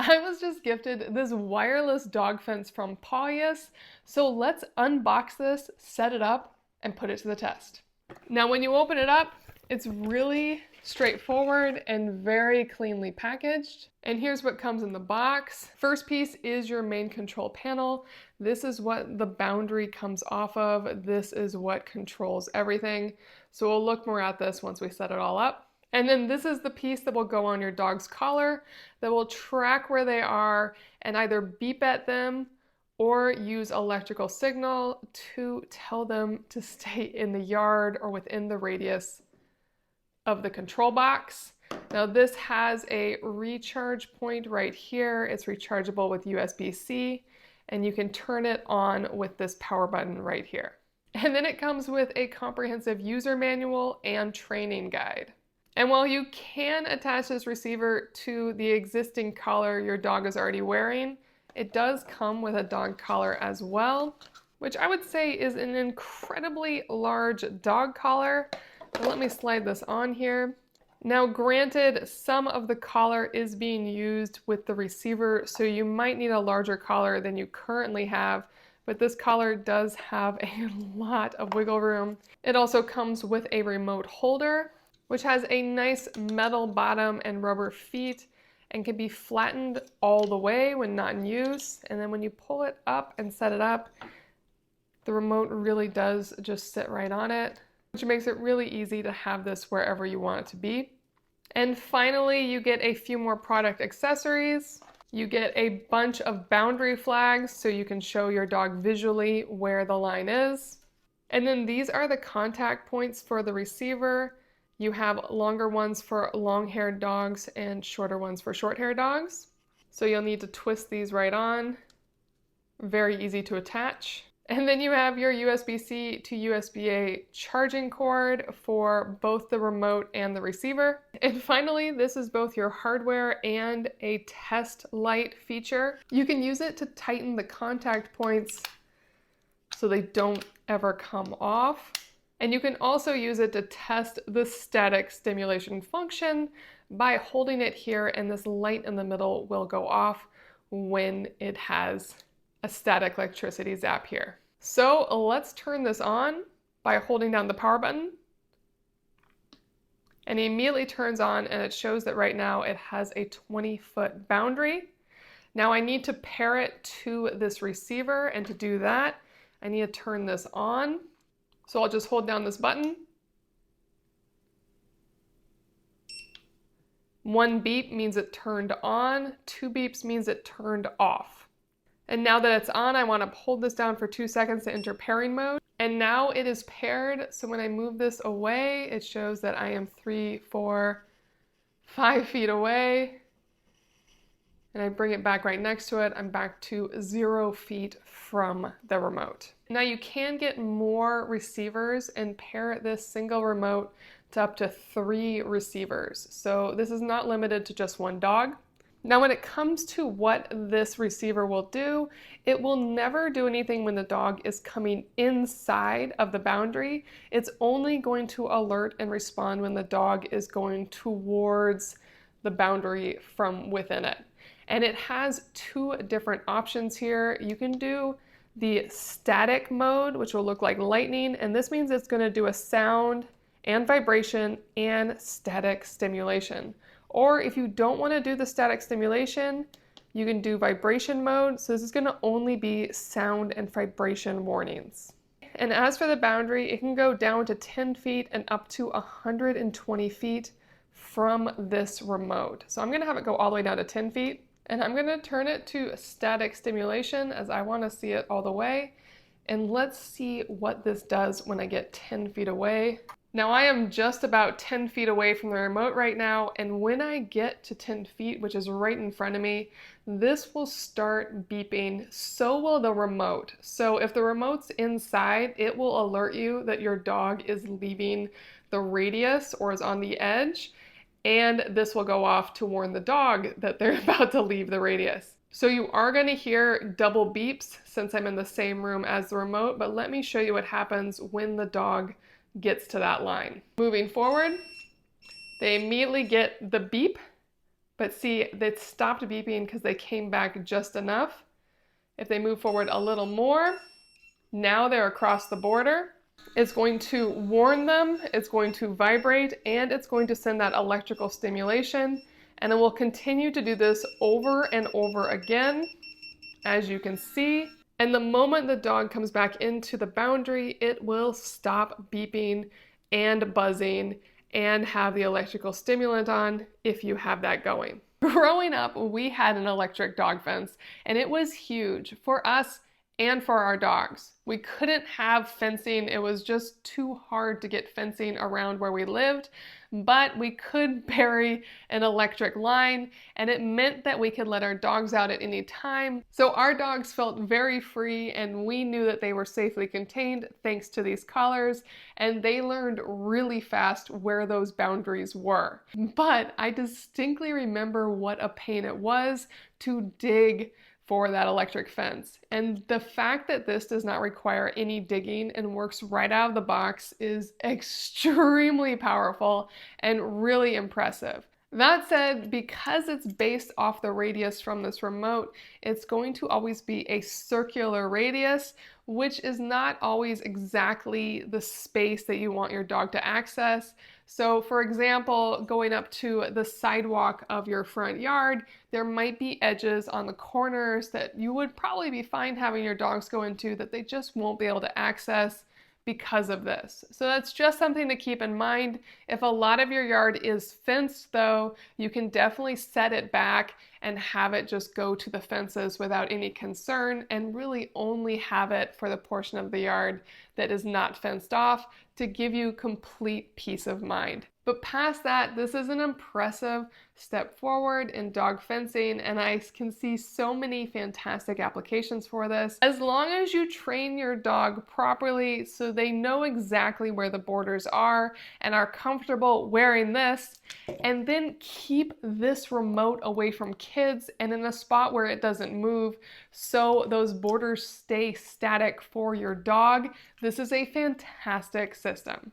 I was just gifted this wireless dog fence from Pawious, so let's unbox this, set it up, and put it to the test. Now when you open it up, it's really straightforward and very cleanly packaged. And here's what comes in the box. First piece is your main control panel. This is what the boundary comes off of. This is what controls everything. So we'll look more at this once we set it all up. And then this is the piece that will go on your dog's collar that will track where they are and either beep at them or use electrical signal to tell them to stay in the yard or within the radius of the control box. Now this has a recharge point right here. It's rechargeable with USB-C, and you can turn it on with this power button right here. And then it comes with a comprehensive user manual and training guide. And while you can attach this receiver to the existing collar your dog is already wearing, it does come with a dog collar as well, which I would say is an incredibly large dog collar. So let me slide this on here. Now granted, some of the collar is being used with the receiver, so you might need a larger collar than you currently have, but this collar does have a lot of wiggle room. It also comes with a remote holder, which has a nice metal bottom and rubber feet and can be flattened all the way when not in use. And then when you pull it up and set it up, the remote really does just sit right on it, which makes it really easy to have this wherever you want it to be. And finally, you get a few more product accessories. You get a bunch of boundary flags so you can show your dog visually where the line is. And then these are the contact points for the receiver. You have longer ones for long-haired dogs and shorter ones for short-haired dogs. So you'll need to twist these right on. Very easy to attach. And then you have your USB-C to USB-A charging cord for both the remote and the receiver. And finally, this is both your hardware and a test light feature. You can use it to tighten the contact points so they don't ever come off. And you can also use it to test the static stimulation function by holding it here, and this light in the middle will go off when it has a static electricity zap here. So let's turn this on by holding down the power button. And it immediately turns on, and it shows that right now it has a 20-foot boundary. Now I need to pair it to this receiver, and to do that, I need to turn this on. So I'll just hold down this button. One beep means it turned on, 2 beeps means it turned off. And now that it's on, I want to hold this down for 2 seconds to enter pairing mode. And now it is paired, so when I move this away, it shows that I am 3, 4, 5 feet away. And I bring it back right next to it, I'm back to 0 feet from the remote. Now you can get more receivers and pair this single remote to up to 3 receivers. So this is not limited to just one dog. Now when it comes to what this receiver will do, it will never do anything when the dog is coming inside of the boundary. It's only going to alert and respond when the dog is going towards the boundary from within it. And it has 2 different options here. You can do the static mode, which will look like lightning, and this means it's going to do a sound and vibration and static stimulation. Or if you don't want to do the static stimulation, you can do vibration mode. So this is going to only be sound and vibration warnings. And as for the boundary, it can go down to 10 feet and up to 120 feet from this remote. So I'm going to have it go all the way down to 10 feet. And I'm going to turn it to static stimulation as I want to see it all the way. And let's see what this does when I get 10 feet away. Now I am just about 10 feet away from the remote right now, and when I get to 10 feet, which is right in front of me, this will start beeping. So will the remote. So if the remote's inside, it will alert you that your dog is leaving the radius or is on the edge, and this will go off to warn the dog that they're about to leave the radius. So you are going to hear double beeps since I'm in the same room as the remote, but let me show you what happens when the dog gets to that line. Moving forward, they immediately get the beep But see, they stopped beeping because they came back just enough. If they move forward a little more, now they're across the border. It's going to warn them, it's going to vibrate, and it's going to send that electrical stimulation. And it will continue to do this over and over again, as you can see. And the moment the dog comes back into the boundary, it will stop beeping and buzzing and have the electrical stimulant on if you have that going. Growing up, we had an electric dog fence, and it was huge for us and for our dogs. We couldn't have fencing. It was just too hard to get fencing around where we lived, but we could bury an electric line, and it meant that we could let our dogs out at any time. So our dogs felt very free, and we knew that they were safely contained thanks to these collars, and they learned really fast where those boundaries were. But I distinctly remember what a pain it was to dig for that electric fence. And the fact that this does not require any digging and works right out of the box is extremely powerful and really impressive. That said, because it's based off the radius from this remote, it's going to always be a circular radius, which is not always exactly the space that you want your dog to access. So for example, going up to the sidewalk of your front yard, there might be edges on the corners that you would probably be fine having your dogs go into that they just won't be able to access because of this. So that's just something to keep in mind. If a lot of your yard is fenced though, you can definitely set it back and have it just go to the fences without any concern, and really only have it for the portion of the yard that is not fenced off to give you complete peace of mind. But past that, this is an impressive step forward in dog fencing, and I can see so many fantastic applications for this. As long as you train your dog properly so they know exactly where the borders are and are comfortable wearing this, and then keep this remote away from kids and in a spot where it doesn't move so those borders stay static for your dog, this is a fantastic system.